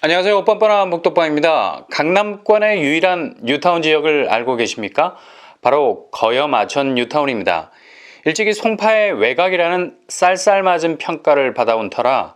안녕하세요. 뻔뻔한 목덕방입니다. 강남권의 유일한 뉴타운 지역을 알고 계십니까? 바로 거염 아천 뉴타운입니다. 일찍이 송파의 외곽이라는 쌀쌀맞은 평가를 받아온 터라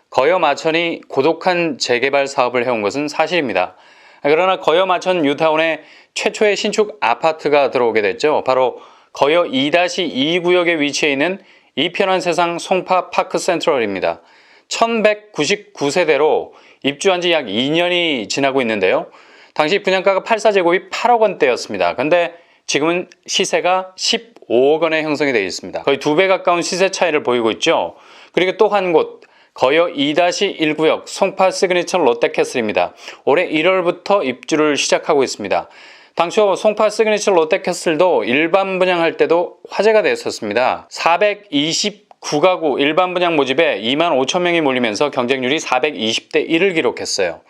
거염 아천이 고독한 재개발 사업을 해온 것은 사실입니다. 그러나 거염 아천 뉴타운에 최초의 신축 아파트가 들어오게 됐죠. 바로 거여 2-2 구역에 위치해 있는 이편한 세상 송파 파크 센트럴입니다. 1199세대로 입주한 지 약 2년이 지나고 있는데요. 당시 분양가가 84제곱이 8억 원대였습니다. 근데 지금은 시세가 15억 원에 형성이 되어 있습니다. 거의 2배 가까운 시세 차이를 보이고 있죠. 그리고 또 한 곳, 거여 2-1구역 송파 시그니처 롯데캐슬입니다. 올해 1월부터 입주를 시작하고 있습니다. 당초 송파 시그니처 롯데캐슬도 일반 분양할 때도 화제가 됐었습니다. 429가구 일반 분양 모집에 2만 5천 명이 몰리면서 경쟁률이 420대 1을 기록했어요.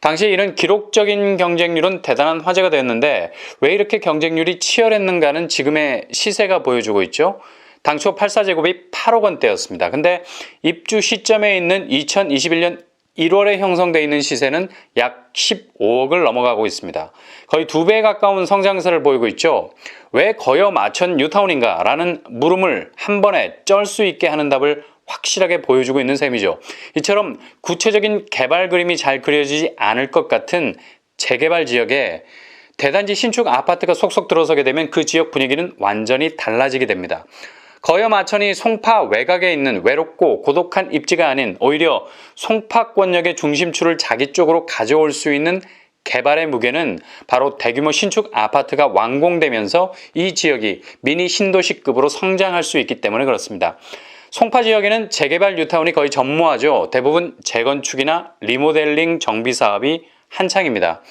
당시 이런 기록적인 경쟁률은 대단한 화제가 되었는데 왜 이렇게 경쟁률이 치열했는가는 지금의 시세가 보여주고 있죠. 당초 84제곱이 8억 원대였습니다. 근데 입주 시점에 있는 2021년 1월에 형성되어 있는 시세는 약 15억을 넘어가고 있습니다. 거의 2배 가까운 성장세를 보이고 있죠. 왜 거염 아천 뉴타운인가? 라는 물음을 한 번에 쩔 수 있게 하는 답을 확실하게 보여주고 있는 셈이죠. 이처럼 구체적인 개발 그림이 잘 그려지지 않을 것 같은 재개발 지역에 대단지 신축 아파트가 속속 들어서게 되면 그 지역 분위기는 완전히 달라지게 됩니다. 거염 아천이 송파 외곽에 있는 외롭고 고독한 입지가 아닌 오히려 송파권역의 중심추를 자기 쪽으로 가져올 수 있는 개발의 무게는 바로 대규모 신축 아파트가 완공되면서 이 지역이 미니 신도시급으로 성장할 수 있기 때문에 그렇습니다. 송파 지역에는 재개발 뉴타운이 거의 전무하죠. 대부분 재건축이나 리모델링 정비 사업이 한창입니다.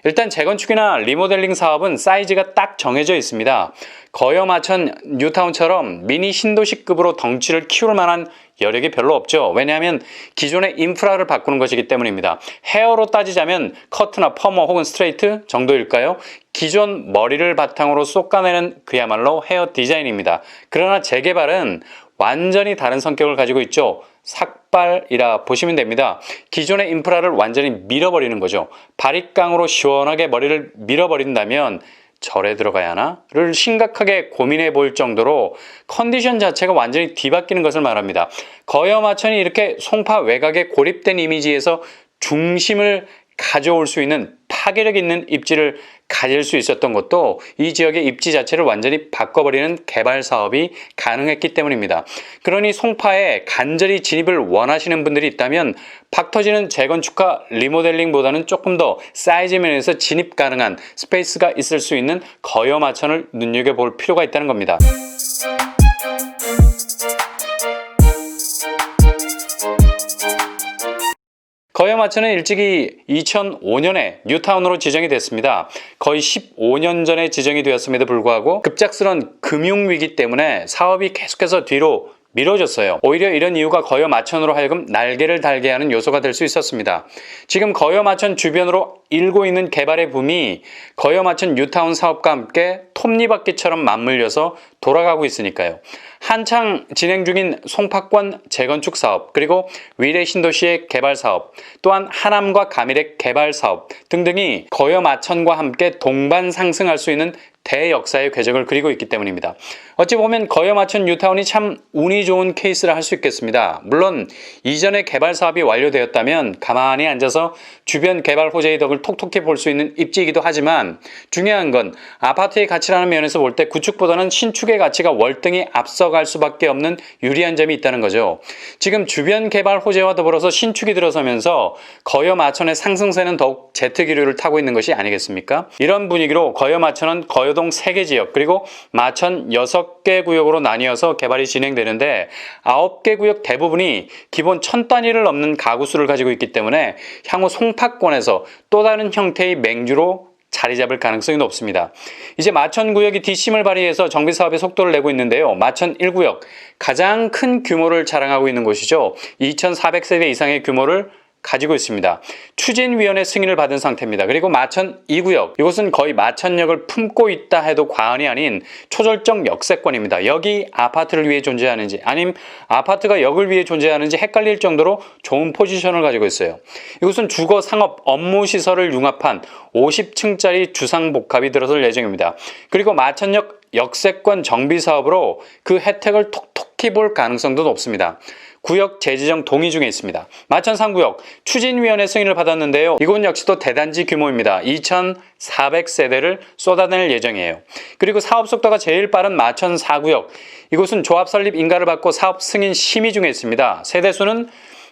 일단 재건축이나 리모델링 사업은 사이즈가 딱 정해져 있습니다. 거염 아천 뉴타운처럼 미니 신도시급으로 덩치를 키울 만한 여력이 별로 없죠. 왜냐하면 기존의 인프라를 바꾸는 것이기 때문입니다. 헤어로 따지자면 커트나 퍼머 혹은 스트레이트 정도일까요? 기존 머리를 바탕으로 솎아내는 그야말로 헤어 디자인입니다. 그러나 재개발은 완전히 다른 성격을 가지고 있죠. 삭발이라 보시면 됩니다. 기존의 인프라를 완전히 밀어버리는 거죠. 바리깡으로 시원하게 머리를 밀어버린다면 절에 들어가야 하나를 심각하게 고민해 볼 정도로 컨디션 자체가 완전히 뒤바뀌는 것을 말합니다. 거염 아천이 이렇게 송파 외곽에 고립된 이미지에서 중심을 가져올 수 있는 파괴력 있는 입지를 가질 수 있었던 것도 이 지역의 입지 자체를 완전히 바꿔버리는 개발 사업이 가능했기 때문입니다. 그러니 송파에 간절히 진입을 원하시는 분들이 있다면 박 터지는 재건축과 리모델링보다는 조금 더 사이즈 면에서 진입 가능한 스페이스가 있을 수 있는 거염 아천을 눈여겨볼 필요가 있다는 겁니다. 거염 아천은 일찍이 2005년에 뉴타운으로 지정이 됐습니다. 거의 15년 전에 지정이 되었음에도 불구하고 급작스런 금융위기 때문에 사업이 계속해서 뒤로 미뤄졌어요. 오히려 이런 이유가 거염 아천으로 하여금 날개를 달게 하는 요소가 될 수 있었습니다. 지금 거염 아천 주변으로 일고 있는 개발의 붐이 거염 아천 뉴타운 사업과 함께 톱니바퀴처럼 맞물려서 돌아가고 있으니까요. 한창 진행 중인 송파권 재건축 사업, 그리고 위례 신도시의 개발 사업, 또한 하남과 가밀의 개발 사업 등등이 거염 아천과 함께 동반 상승할 수 있는 대역사의 궤적을 그리고 있기 때문입니다. 어찌 보면 거염 아천 뉴타운이 참 운이 좋은 케이스라 할 수 있겠습니다. 물론 이전에 개발 사업이 완료되었다면 가만히 앉아서 주변 개발 호재의 덕을 톡톡히 볼 수 있는 입지이기도 하지만 중요한 건 아파트의 가치라는 면에서 볼 때 구축보다는 신축의 가치가 월등히 앞서갈 수밖에 없는 유리한 점이 있다는 거죠. 지금 주변 개발 호재와 더불어서 신축이 들어서면서 거염 아천의 상승세는 더욱 제트기류를 타고 있는 것이 아니겠습니까? 이런 분위기로 거염 아천은 거여동 3개 지역 그리고 마천 6개 구역으로 나뉘어서 개발이 진행되는데 9개 구역 대부분이 기본 1000단위를 넘는 가구 수를 가지고 있기 때문에 향후 송파권에서 또 다른 형태의 맹주로 자리 잡을 가능성이 높습니다. 이제 마천 구역이 뒷심을 발휘해서 정비 사업의 속도를 내고 있는데요. 마천 1구역 가장 큰 규모를 자랑하고 있는 곳이죠. 2400세대 이상의 규모를 가지고 있습니다. 추진위원회 승인을 받은 상태입니다. 그리고 마천 2구역, 이곳은 거의 마천역을 품고 있다 해도 과언이 아닌 초절정 역세권입니다. 여기 아파트를 위해 존재하는지 아님 아파트가 역을 위해 존재하는지 헷갈릴 정도로 좋은 포지션을 가지고 있어요. 이곳은 주거, 상업, 업무 시설을 융합한 50층짜리 주상복합이 들어설 예정입니다. 그리고 마천역 역세권 정비 사업으로 그 혜택을 톡톡히 볼 가능성도 높습니다. 구역 재지정 동의 중에 있습니다. 마천 3구역 추진위원회 승인을 받았는데요. 이곳 역시도 대단지 규모입니다. 2,400세대를 쏟아낼 예정이에요. 그리고 사업 속도가 제일 빠른 마천 4구역, 이곳은 조합 설립 인가를 받고 사업 승인 심의 중에 있습니다. 세대수는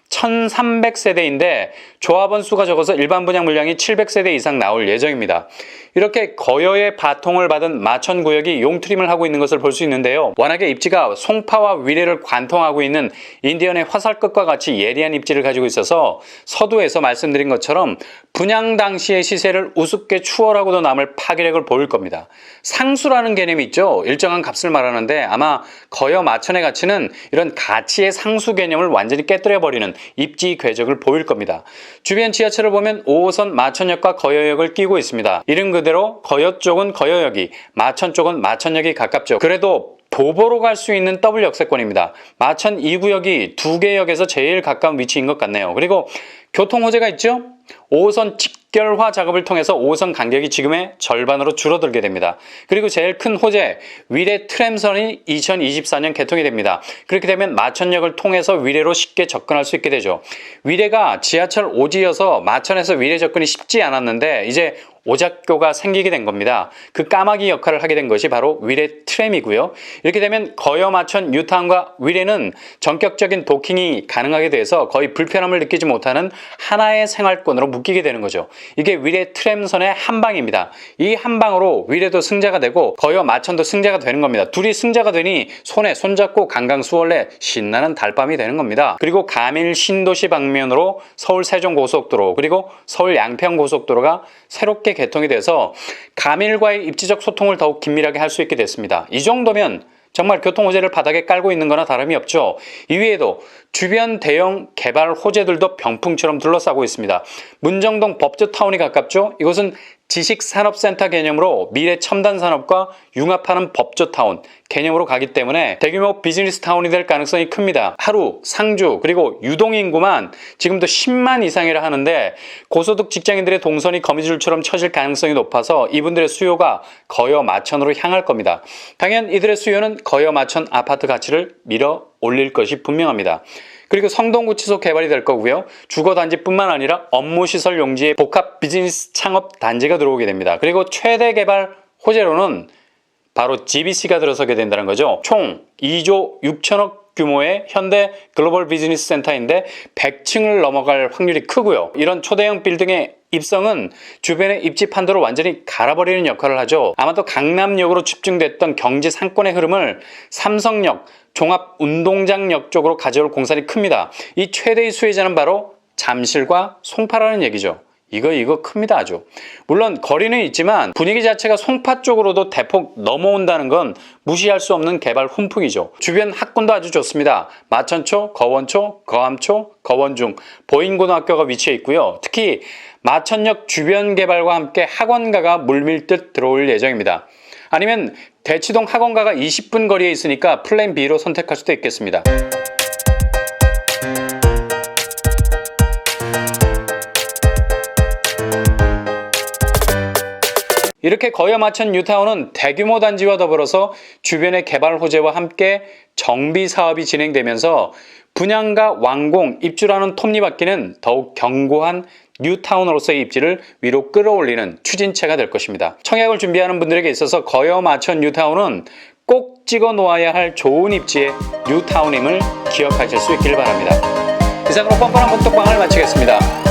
1,300세대인데 조합원 수가 적어서 일반 분양 물량이 700세대 이상 나올 예정입니다. 이렇게 거여의 바통을 받은 마천구역이 용트림을 하고 있는 것을 볼 수 있는데요. 워낙에 입지가 송파와 위례를 관통하고 있는 인디언의 화살끝과 같이 예리한 입지를 가지고 있어서 서두에서 말씀드린 것처럼 분양 당시의 시세를 우습게 추월하고도 남을 파괴력을 보일 겁니다. 상수라는 개념이 있죠. 일정한 값을 말하는데 아마 거여 마천의 가치는 이런 가치의 상수 개념을 완전히 깨뜨려버리는 입지 궤적을 보일 겁니다. 주변 지하철을 보면 5호선 마천역과 거여역을 끼고 있습니다. 이름 그대로 거여 쪽은 거여역이, 마천 쪽은 마천역이 가깝죠. 그래도 도보로 갈 수 있는 더블 역세권입니다. 마천 2구역이 두 개 역에서 제일 가까운 위치인 것 같네요. 그리고 교통 호재가 있죠? 5호선 직결화 작업을 통해서 5호선 간격이 지금의 절반으로 줄어들게 됩니다. 그리고 제일 큰 호재, 위례 트램선이 2024년 개통이 됩니다. 그렇게 되면 마천역을 통해서 위례로 쉽게 접근할 수 있게 되죠. 위례가 지하철 오지여서 마천에서 위례 접근이 쉽지 않았는데 이제 오작교가 생기게 된 겁니다. 그 까마귀 역할을 하게 된 것이 바로 위례 트램이고요. 이렇게 되면 거여 마천 뉴타운과 위례는 전격적인 도킹이 가능하게 돼서 거의 불편함을 느끼지 못하는 하나의 생활권으로 묶이게 되는 거죠. 이게 위례 트램선의 한 방입니다. 이 한 방으로 위례도 승자가 되고 거여 마천도 승자가 되는 겁니다. 둘이 승자가 되니 손에 손잡고 강강수월래 신나는 달밤이 되는 겁니다. 그리고 가밀 신도시 방면으로 서울 세종고속도로 그리고 서울 양평고속도로가 새롭게 개통이 돼서 가밀과의 입지적 소통을 더욱 긴밀하게 할 수 있게 됐습니다. 이 정도면 정말 교통 호재를 바닥에 깔고 있는 거나 다름이 없죠. 이외에도 주변 대형 개발 호재들도 병풍처럼 둘러싸고 있습니다. 문정동 법조타운이 가깝죠. 이곳은 지식산업센터 개념으로 미래 첨단 산업과 융합하는 법조타운 개념으로 가기 때문에 대규모 비즈니스 타운이 될 가능성이 큽니다. 하루, 상주, 그리고 유동인구만 지금도 10만 이상이라 하는데 고소득 직장인들의 동선이 거미줄처럼 쳐질 가능성이 높아서 이분들의 수요가 거여 마천으로 향할 겁니다. 당연 이들의 수요는 거여 마천 아파트 가치를 밀어 올릴 것이 분명합니다. 그리고 성동구치소 개발이 될 거고요. 주거단지뿐만 아니라 업무시설 용지의 복합 비즈니스 창업 단지가 들어오게 됩니다. 그리고 최대 개발 호재로는 바로 GBC가 들어서게 된다는 거죠. 총 2조 6천억 규모의 현대 글로벌 비즈니스 센터인데 100층을 넘어갈 확률이 크고요. 이런 초대형 빌딩의 입성은 주변의 입지 판도를 완전히 갈아버리는 역할을 하죠. 아마도 강남역으로 집중됐던 경제 상권의 흐름을 삼성역, 종합운동장역 쪽으로 가져올 공산이 큽니다. 이 최대의 수혜자는 바로 잠실과 송파라는 얘기죠. 이거 큽니다 아주. 물론 거리는 있지만 분위기 자체가 송파 쪽으로도 대폭 넘어온다는 건 무시할 수 없는 개발 훈풍이죠. 주변 학군도 아주 좋습니다. 마천초, 거원초, 거암초, 거원중, 보인고등학교가 위치해 있고요. 특히 마천역 주변 개발과 함께 학원가가 물밀듯 들어올 예정입니다. 아니면 대치동 학원가가 20분 거리에 있으니까 플랜 B로 선택할 수도 있겠습니다. 이렇게 거여 마천 뉴타운은 대규모 단지와 더불어서 주변의 개발 호재와 함께 정비 사업이 진행되면서 분양가 완공, 입주라는 톱니바퀴는 더욱 견고한 뉴타운으로서의 입지를 위로 끌어올리는 추진체가 될 것입니다. 청약을 준비하는 분들에게 있어서 거여 마천 뉴타운은 꼭 찍어 놓아야 할 좋은 입지의 뉴타운임을 기억하실 수 있길 바랍니다. 이상으로 뻔뻔한 복덕방을 마치겠습니다.